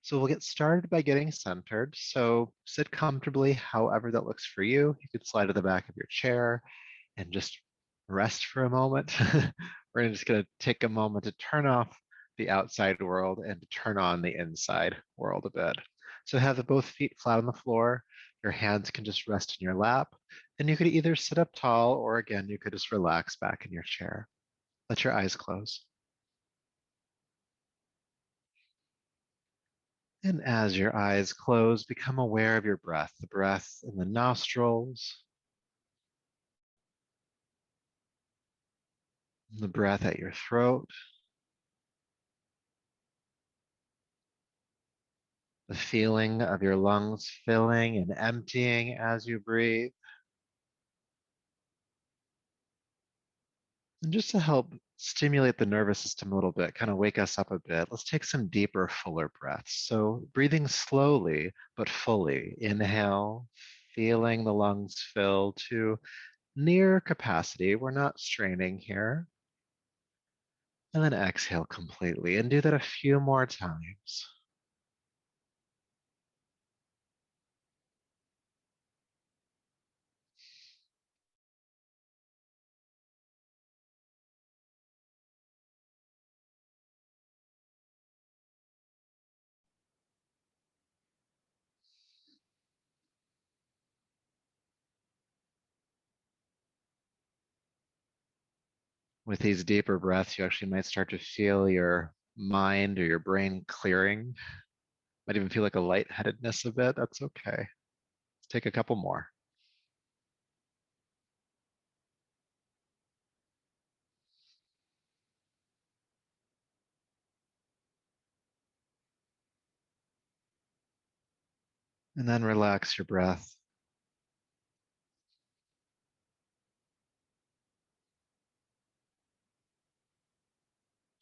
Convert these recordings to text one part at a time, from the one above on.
So we'll get started by getting centered. So sit comfortably, however that looks for you. You could slide to the back of your chair and just rest for a moment. We're just going to take a moment to turn off the outside world and to turn on the inside world a bit. So have the both feet flat on the floor. Your hands can just rest in your lap. And you could either sit up tall or again, you could just relax back in your chair. Let your eyes close. And as your eyes close, become aware of your breath, the breath in the nostrils, the breath at your throat, the feeling of your lungs filling and emptying as you breathe. And just to help stimulate the nervous system a little bit, kind of wake us up a bit, let's take some deeper, fuller breaths. So breathing slowly, but fully. Inhale, feeling the lungs fill to near capacity. We're not straining here. And then exhale completely and do that a few more times. With these deeper breaths, you actually might start to feel your mind or your brain clearing. Might even feel like a lightheadedness a bit. That's okay. Let's take a couple more. And then relax your breath.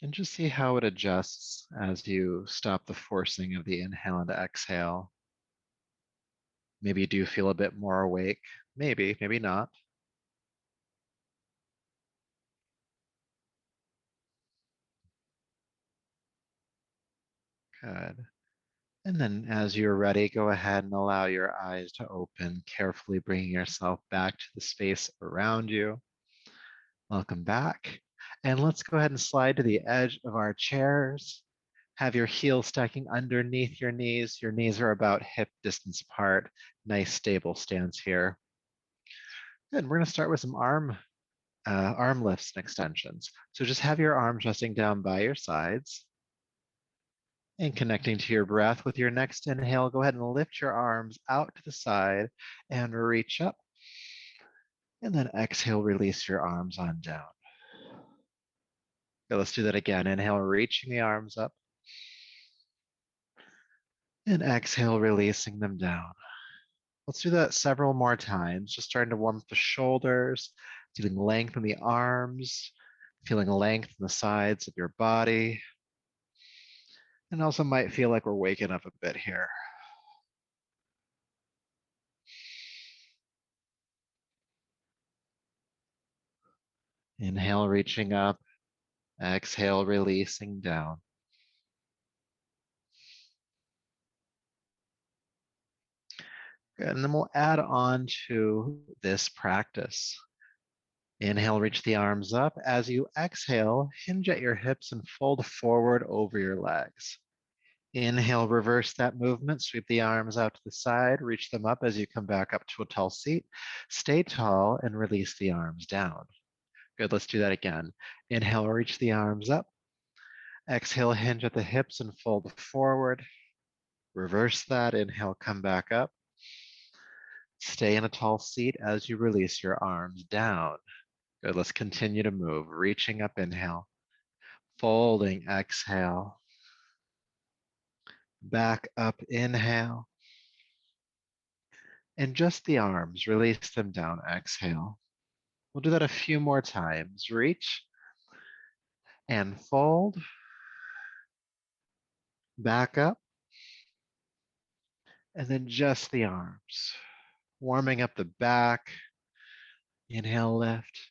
And just see how it adjusts as you stop the forcing of the inhale and exhale. Maybe you do feel a bit more awake. Maybe, maybe not. Good. And then as you're ready, go ahead and allow your eyes to open, carefully bringing yourself back to the space around you. Welcome back. And let's go ahead and slide to the edge of our chairs. Have your heels stacking underneath your knees. Your knees are about hip distance apart. Nice stable stance here. Good. We're going to start with some arm lifts and extensions. So just have your arms resting down by your sides and connecting to your breath. With your next inhale, go ahead and lift your arms out to the side and reach up. And then exhale, release your arms on down. Okay, let's do that again. Inhale, reaching the arms up. And exhale, releasing them down. Let's do that several more times, just starting to warm up the shoulders, feeling length in the arms, feeling length in the sides of your body. And also might feel like we're waking up a bit here. Inhale, reaching up. Exhale, releasing down. Good. And then we'll add on to this practice. Inhale, reach the arms up. As you exhale, hinge at your hips and fold forward over your legs. Inhale, reverse that movement, sweep the arms out to the side, reach them up as you come back up to a tall seat. Stay tall and release the arms down. Good, let's do that again. Inhale, reach the arms up. Exhale, hinge at the hips and fold forward. Reverse that, inhale, come back up. Stay in a tall seat as you release your arms down. Good, let's continue to move. Reaching up, inhale. Folding, exhale. Back up, inhale. And just the arms, release them down, exhale. We'll do that a few more times. Reach and fold. Back up. And then just the arms. Warming up the back. Inhale, lift.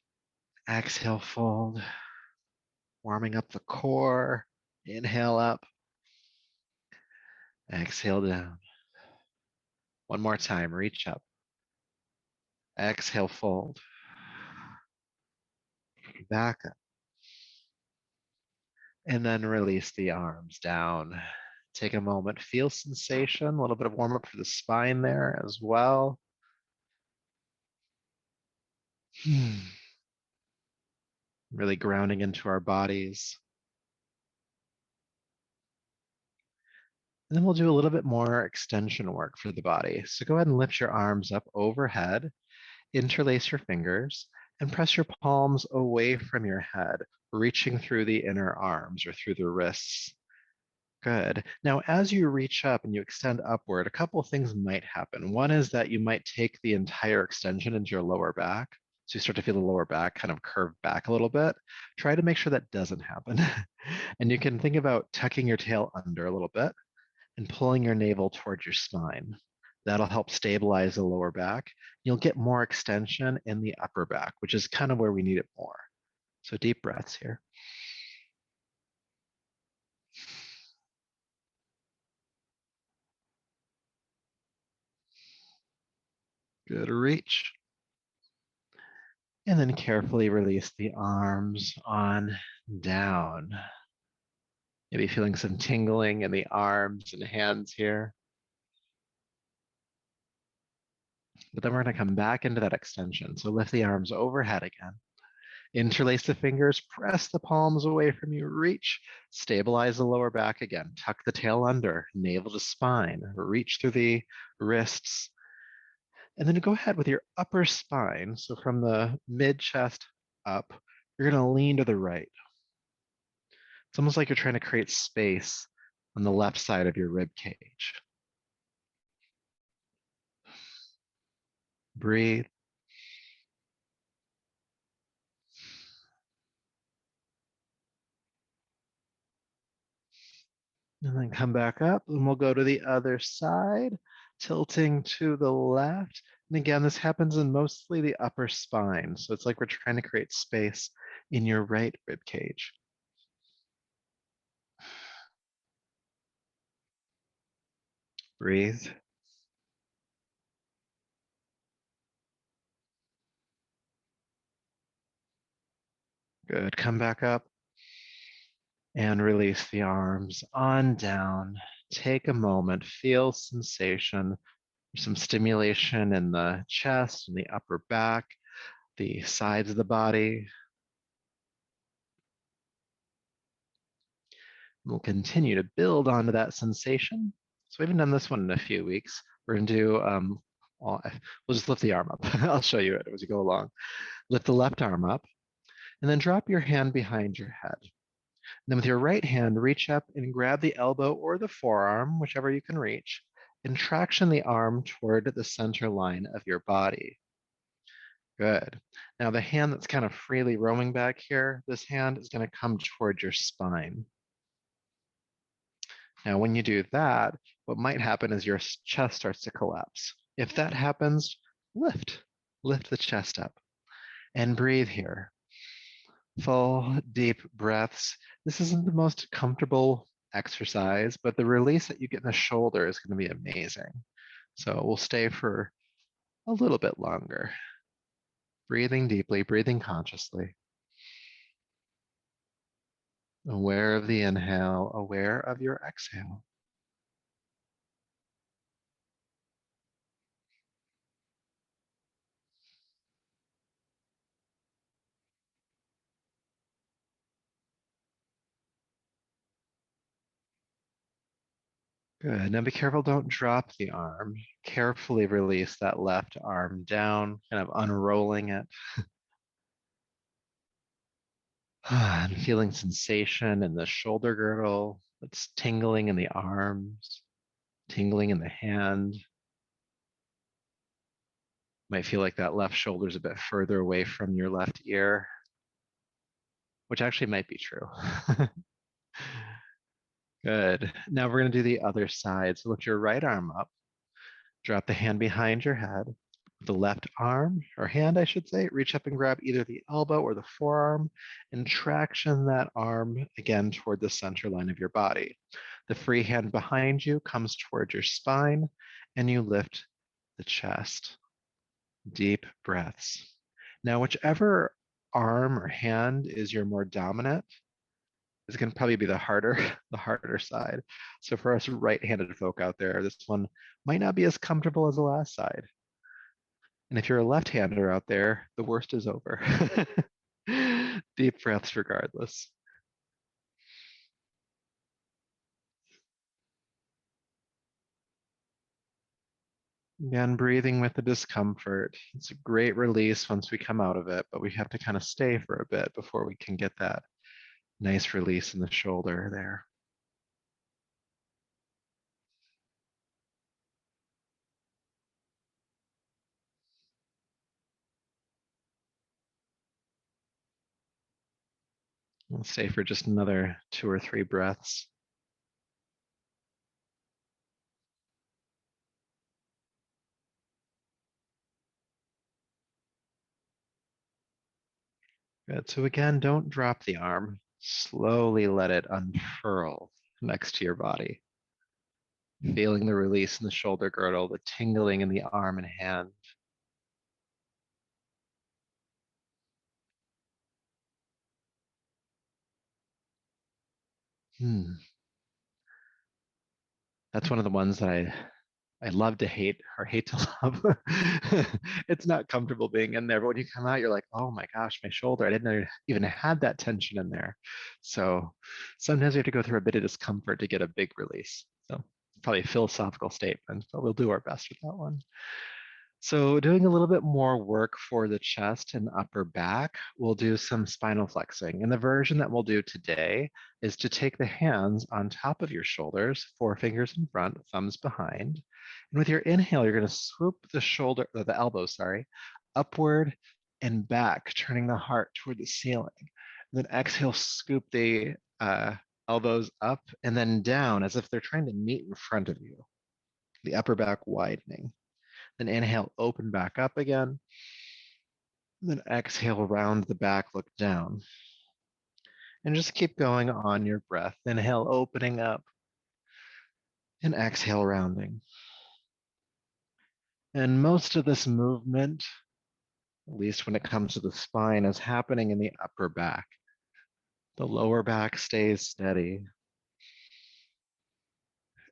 Exhale, fold. Warming up the core. Inhale up. Exhale down. One more time, reach up. Exhale, fold. Back up. And then release the arms down. Take a moment, feel sensation, a little bit of warm up for the spine there as well. Really grounding into our bodies. And then we'll do a little bit more extension work for the body. So go ahead and lift your arms up overhead, interlace your fingers, and press your palms away from your head, reaching through the inner arms or through the wrists. Good. Now, as you reach up and you extend upward, a couple of things might happen. One is that you might take the entire extension into your lower back. So you start to feel the lower back kind of curve back a little bit. Try to make sure that doesn't happen. And you can think about tucking your tail under a little bit and pulling your navel towards your spine. That'll help stabilize the lower back. You'll get more extension in the upper back, which is kind of where we need it more. So deep breaths here. Good reach. And then carefully release the arms on down. Maybe feeling some tingling in the arms and hands here. But then we're going to come back into that extension. So lift the arms overhead again. Interlace the fingers, press the palms away from you, reach, stabilize the lower back again. Tuck the tail under, navel to spine, reach through the wrists. And then go ahead with your upper spine. So from the mid chest up, you're going to lean to the right. It's almost like you're trying to create space on the left side of your rib cage. Breathe. And then come back up, and we'll go to the other side, tilting to the left. And again, this happens in mostly the upper spine. So it's like we're trying to create space in your right rib cage. Breathe. Good. Come back up and release the arms on down. Take a moment, feel sensation. There's some stimulation in the chest and the upper back, the sides of the body. We'll continue to build onto that sensation. So we haven't done this one in a few weeks. We're going to do, we'll just lift the arm up. I'll show you it as we go along. Lift the left arm up, and then drop your hand behind your head. Then with your right hand, reach up and grab the elbow or the forearm, whichever you can reach, and traction the arm toward the center line of your body. Good. Now the hand that's kind of freely roaming back here, this hand is going to come toward your spine. Now, when you do that, what might happen is your chest starts to collapse. If that happens, lift the chest up and breathe here. Full, deep breaths. This isn't the most comfortable exercise, but the release that you get in the shoulder is going to be amazing. So we'll stay for a little bit longer. Breathing deeply, breathing consciously. Aware of the inhale, aware of your exhale. Good. Now be careful, don't drop the arm. Carefully release that left arm down, kind of unrolling it. And feeling sensation in the shoulder girdle. It's tingling in the arms, tingling in the hand. Might feel like that left shoulder is a bit further away from your left ear, which actually might be true. Good. Now we're going to do the other side. So lift your right arm up, drop the hand behind your head. The left arm, or hand, I should say, reach up and grab either the elbow or the forearm and traction that arm again toward the center line of your body. The free hand behind you comes toward your spine, and you lift the chest. Deep breaths. Now, whichever arm or hand is your more dominant is going to probably be the harder, the harder side. So for us right-handed folk out there, this one might not be as comfortable as the last side. And if you're a left-hander out there, the worst is over. Deep breaths regardless. Again, breathing with the discomfort. It's a great release once we come out of it, but we have to kind of stay for a bit before we can get that nice release in the shoulder there. We'll stay for just another 2 or 3 breaths. Good. So again, don't drop the arm. Slowly let it unfurl next to your body. Feeling the release in the shoulder girdle, the tingling in the arm and hand. That's one of the ones that I love to hate or hate to love. It's not comfortable being in there, but when you come out, you're like, oh my gosh, my shoulder, I didn't know even had that tension in there. So sometimes we have to go through a bit of discomfort to get a big release. So probably a philosophical statement, but we'll do our best with that one. So doing a little bit more work for the chest and upper back, we'll do some spinal flexing. And the version that we'll do today is to take the hands on top of your shoulders, 4 fingers in front, thumbs behind. And with your inhale, you're going to swoop the shoulder, the elbow, sorry, upward and back, turning the heart toward the ceiling. And then exhale, scoop the elbows up and then down as if they're trying to meet in front of you, the upper back widening. Then inhale, open back up again. Then exhale, round the back, look down. And just keep going on your breath. Inhale, opening up. And exhale, rounding. And most of this movement, at least when it comes to the spine, is happening in the upper back. The lower back stays steady.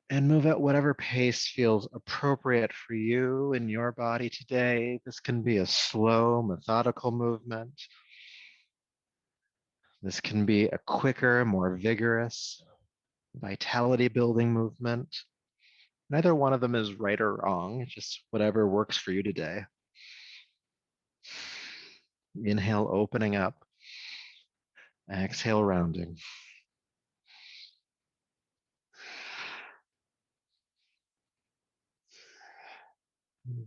And move at whatever pace feels appropriate for you in your body today. This can be a slow, methodical movement. This can be a quicker, more vigorous, vitality building movement. Neither one of them is right or wrong. It's just whatever works for you today. Inhale, opening up. Exhale, rounding.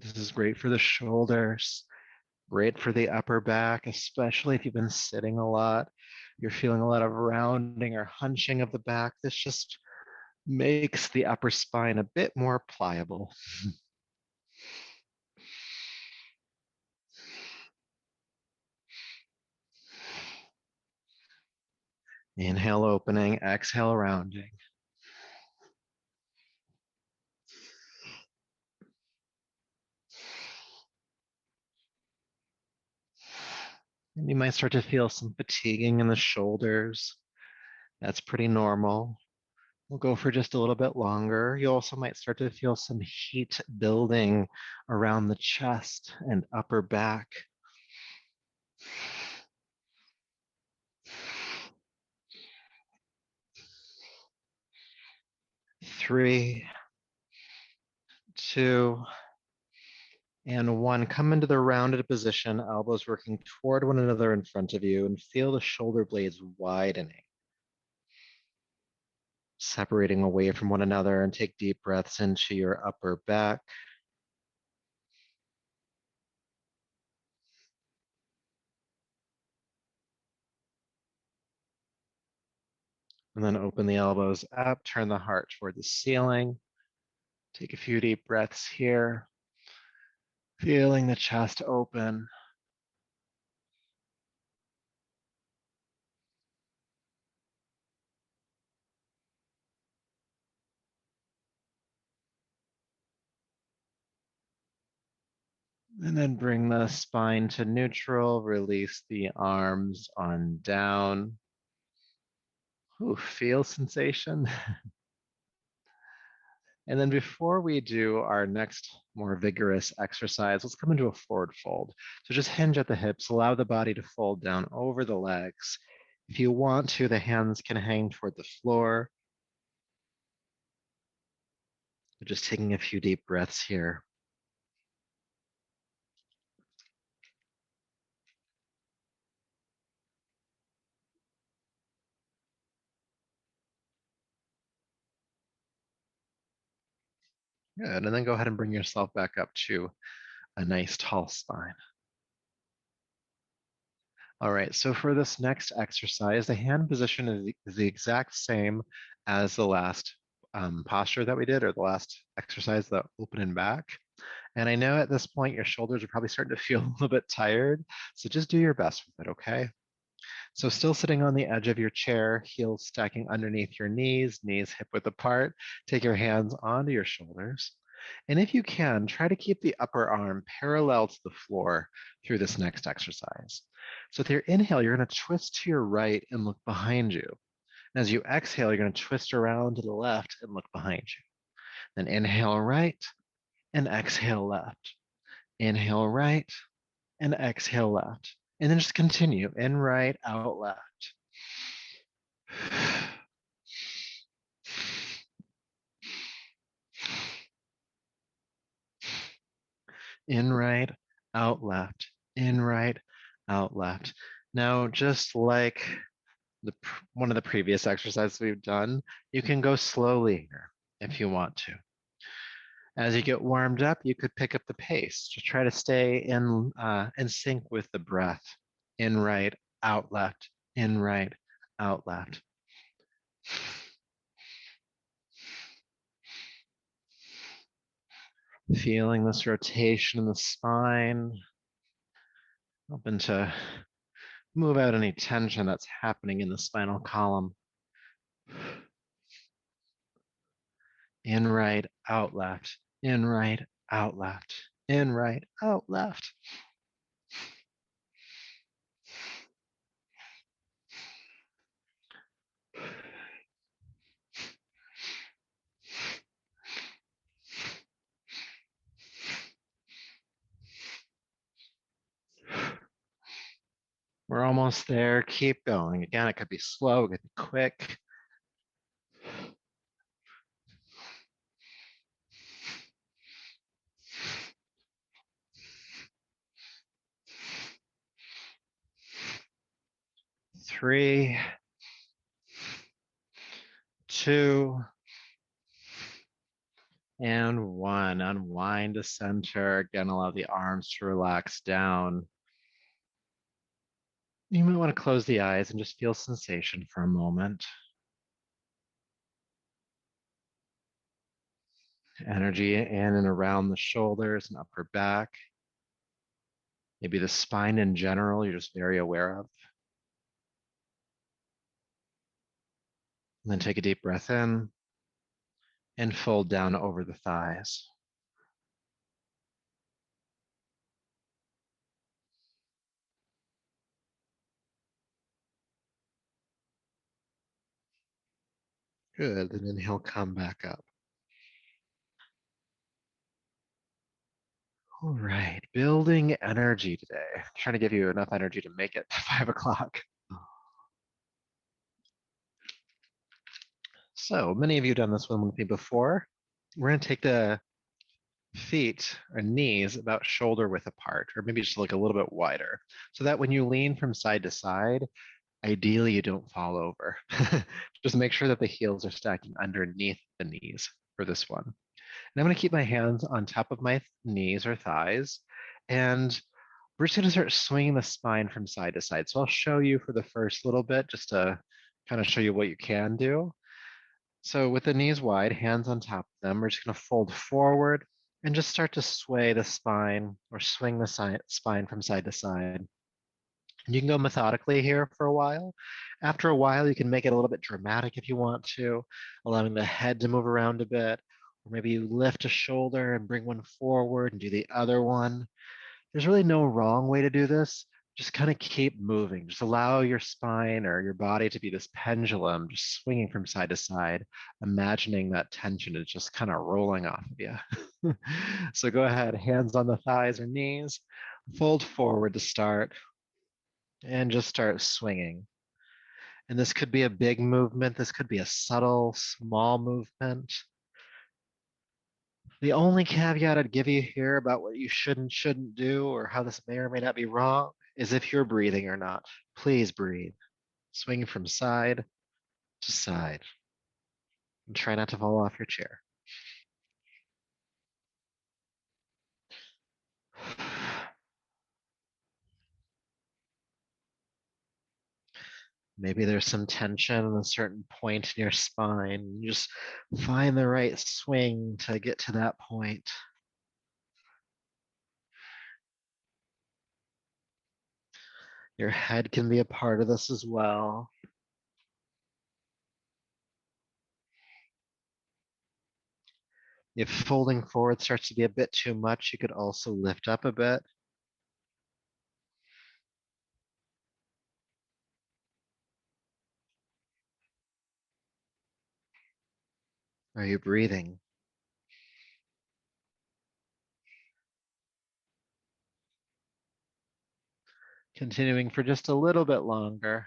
This is great for the shoulders, great for the upper back, especially if you've been sitting a lot. You're feeling a lot of rounding or hunching of the back. This just makes the upper spine a bit more pliable. Inhale, opening, exhale, rounding. And you might start to feel some fatiguing in the shoulders. That's pretty normal. We'll go for just a little bit longer. You also might start to feel some heat building around the chest and upper back. 3, 2, and 1. Come into the rounded position, elbows working toward one another in front of you, and feel the shoulder blades widening, separating away from one another, and take deep breaths into your upper back. And then open the elbows up, turn the heart toward the ceiling. Take a few deep breaths here, feeling the chest open. And then bring the spine to neutral, release the arms on down. Ooh, feel sensation. And then before we do our next more vigorous exercise, let's come into a forward fold. So just hinge at the hips, allow the body to fold down over the legs. If you want to, the hands can hang toward the floor. Just taking a few deep breaths here. Good, and then go ahead and bring yourself back up to a nice tall spine. All right, so for this next exercise, the hand position is the exact same as the last posture that we did, or the last exercise, the open and back. And I know at this point your shoulders are probably starting to feel a little bit tired, so just do your best with it, okay? So still sitting on the edge of your chair, heels stacking underneath your knees, knees hip width apart. Take your hands onto your shoulders. And if you can, try to keep the upper arm parallel to the floor through this next exercise. So with your inhale, you're going to twist to your right and look behind you. And as you exhale, you're going to twist around to the left and look behind you. Then inhale right and exhale left. Inhale right and exhale left. And then just continue in right, out left. In right, out left, in right, out left. Now, just like one of the previous exercises we've done, you can go slowly here if you want to. As you get warmed up, you could pick up the pace. Just try to stay in sync with the breath. In right, out left, in right, out left. Feeling this rotation in the spine, hoping to move out any tension that's happening in the spinal column. In right, out left, in right, out left, in right, out left. We're almost there. Keep going. Again, it could be slow, it could be quick. Three, two, and one. Unwind to center. Again, allow the arms to relax down. You might want to close the eyes and just feel sensation for a moment. Energy in and around the shoulders and upper back. Maybe the spine in general, you're just very aware of. And then take a deep breath in and fold down over the thighs. Good, and inhale, come back up. All right, building energy today. Trying to give you enough energy to make it 5 o'clock. So many of you have done this one with me before. We're gonna take the feet or knees about shoulder width apart, or maybe just like a little bit wider, so that when you lean from side to side, ideally you don't fall over. Just make sure that the heels are stacking underneath the knees for this one. And I'm going to keep my hands on top of my knees or thighs, and we're just going to start swinging the spine from side to side. So I'll show you for the first little bit, just to kind of show you what you can do. So with the knees wide, hands on top of them, we're just going to fold forward and just start to sway the spine or swing the spine from side to side. You can go methodically here for a while. After a while, you can make it a little bit dramatic if you want to, allowing the head to move around a bit. Or maybe you lift a shoulder and bring one forward and do the other one. There's really no wrong way to do this. Just kind of keep moving. Just allow your spine or your body to be this pendulum, just swinging from side to side, imagining that tension is just kind of rolling off of you. So go ahead, hands on the thighs or knees, fold forward to start, and just start swinging. And this could be a big movement. This could be a subtle, small movement. The only caveat I'd give you here about what you shouldn't do or how this may or may not be wrong is if you're breathing or not. Please breathe. Swing from side to side. And try not to fall off your chair. Maybe there's some tension in a certain point in your spine. You just find the right swing to get to that point. Your head can be a part of this as well. If folding forward starts to be a bit too much, you could also lift up a bit. Are you breathing? Continuing for just a little bit longer.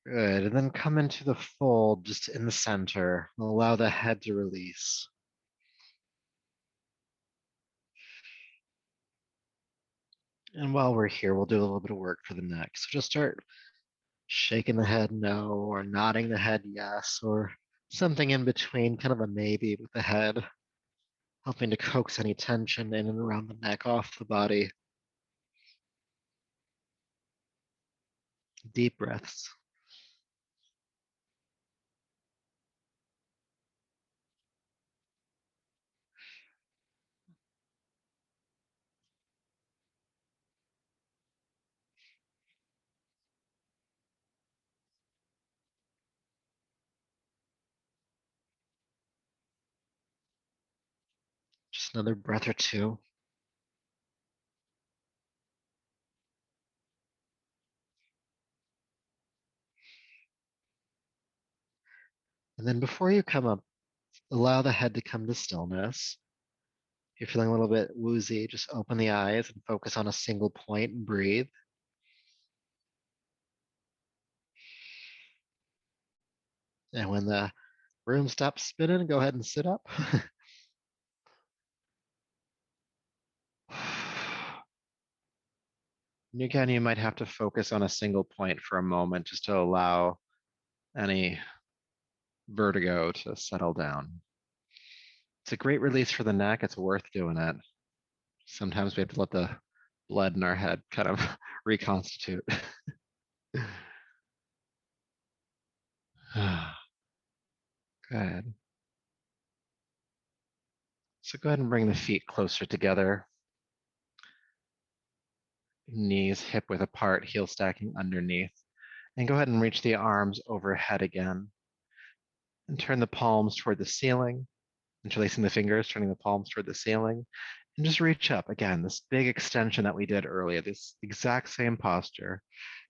Good. And then come into the fold just in the center. Allow the head to release. And while we're here, we'll do a little bit of work for the neck. So just start shaking the head no, or nodding the head yes, or something in between, kind of a maybe with the head, helping to coax any tension in and around the neck off the body. Deep breaths. Just another breath or two. And then before you come up, allow the head to come to stillness. If you're feeling a little bit woozy, just open the eyes and focus on a single point and breathe. And when the room stops spinning, go ahead and sit up. And again, you might have to focus on a single point for a moment just to allow any vertigo to settle down. It's a great release for the neck. It's worth doing it. Sometimes we have to let the blood in our head kind of reconstitute. Good. So go ahead and bring the feet closer together. Knees hip width apart, heel stacking underneath. And go ahead and reach the arms overhead again. And turn the palms toward the ceiling. Interlacing the fingers, turning the palms toward the ceiling. And just reach up. Again, this big extension that we did earlier, this exact same posture.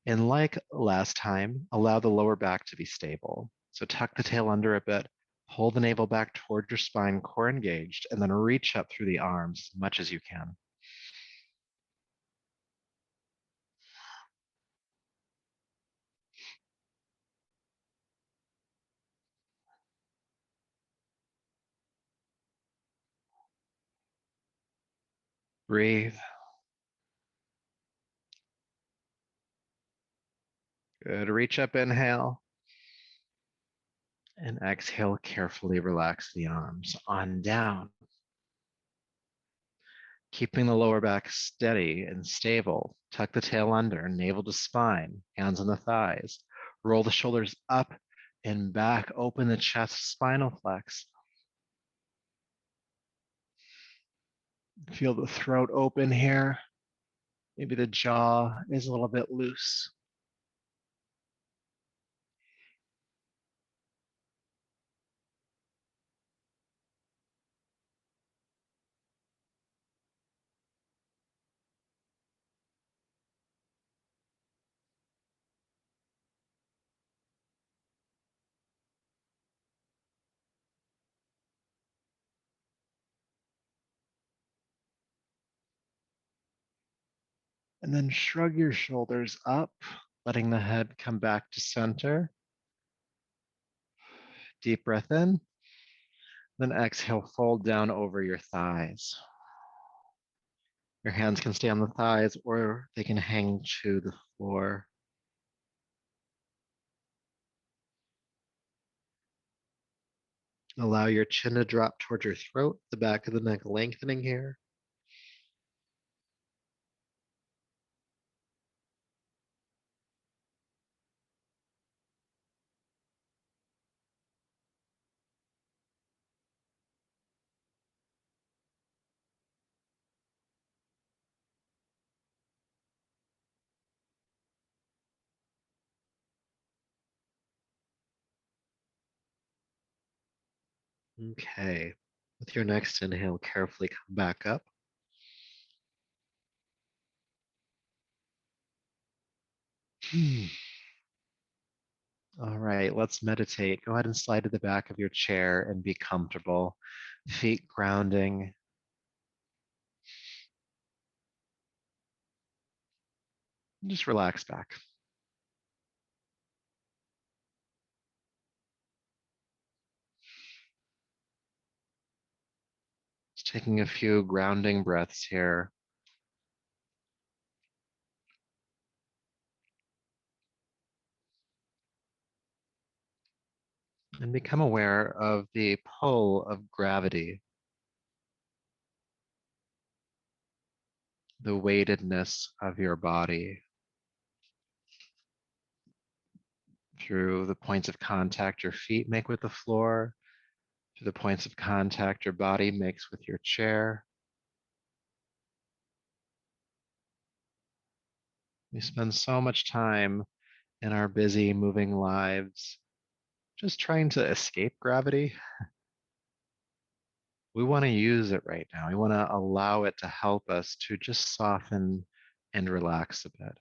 And like last time, allow the lower back to be stable. So tuck the tail under a bit, pull the navel back toward your spine, core engaged, and then reach up through the arms as much as you can. Breathe. Good. Reach up, inhale. And exhale, carefully relax the arms on down. Keeping the lower back steady and stable. Tuck the tail under, navel to spine, hands on the thighs. Roll the shoulders up and back. Open the chest, spinal flex. Feel the throat open here. Maybe the jaw is a little bit loose. And then shrug your shoulders up, letting the head come back to center. Deep breath in. Then exhale, fold down over your thighs. Your hands can stay on the thighs or they can hang to the floor. Allow your chin to drop towards your throat, the back of the neck lengthening here. Okay. With your next inhale, carefully come back up. All right, let's meditate. Go ahead and slide to the back of your chair and be comfortable. Feet grounding. Just relax back. Just taking a few grounding breaths here. And become aware of the pull of gravity, the weightedness of your body through the points of contact your feet make with the floor, through the points of contact your body makes with your chair. We spend so much time in our busy, moving lives just trying to escape gravity. We want to use it right now. We want to allow it to help us to just soften and relax a bit.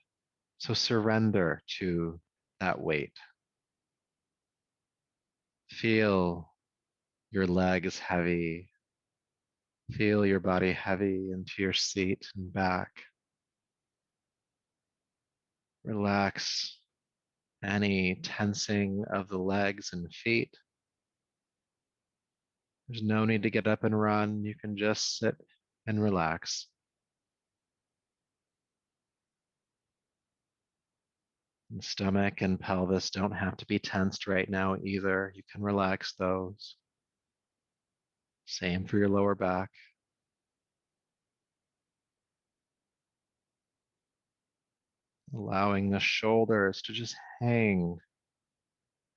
So surrender to that weight. Feel your legs heavy. Feel your body heavy into your seat and back. Relax any tensing of the legs and feet. There's no need to get up and run. You can just sit and relax. And stomach and pelvis don't have to be tensed right now either. You can relax those. Same for your lower back. Allowing the shoulders to just hang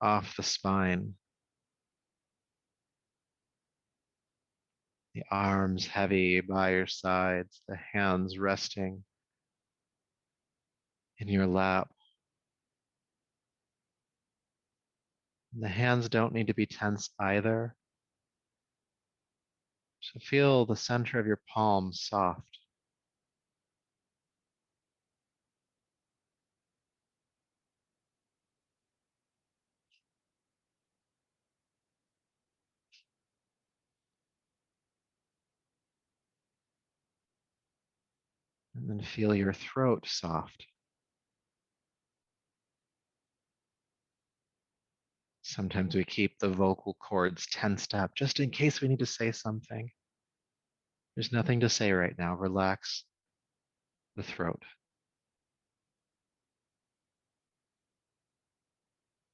off the spine. The arms heavy by your sides, the hands resting in your lap. The hands don't need to be tense either. So feel the center of your palms soft. And then feel your throat soft. Sometimes we keep the vocal cords tensed up just in case we need to say something. There's nothing to say right now. Relax the throat,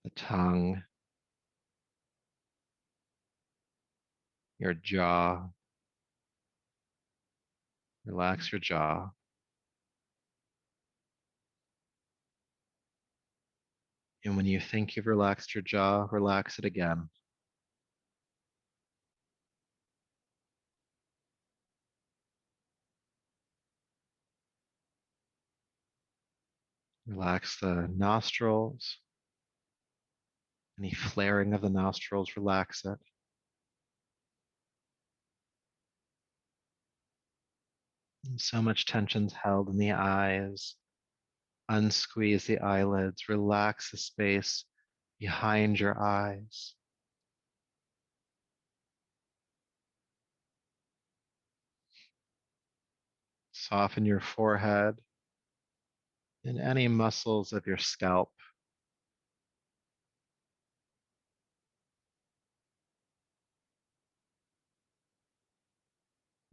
the tongue, your jaw. Relax your jaw. And when you think you've relaxed your jaw, relax it again. Relax the nostrils. Any flaring of the nostrils, relax it. And so much tension's held in the eyes. Unsqueeze the eyelids. Relax the space behind your eyes. Soften your forehead. in any muscles of your scalp,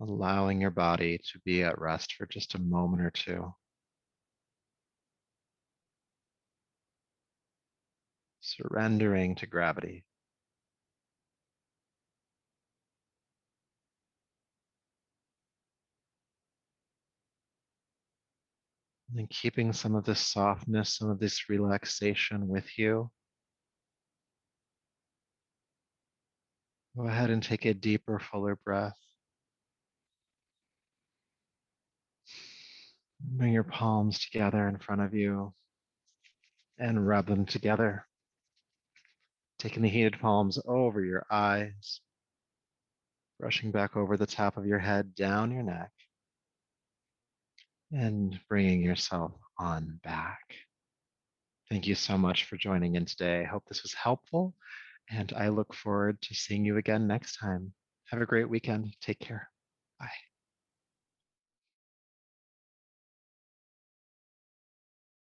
allowing your body to be at rest for just a moment or two, surrendering to gravity. And keeping some of this softness, some of this relaxation with you. Go ahead and take a deeper, fuller breath. Bring your palms together in front of you and rub them together. Taking the heated palms over your eyes, brushing back over the top of your head, down your neck, and bringing yourself on back. Thank you so much for joining in today. I hope this was helpful, and I look forward to seeing you again next time. Have a great weekend. Take care. Bye.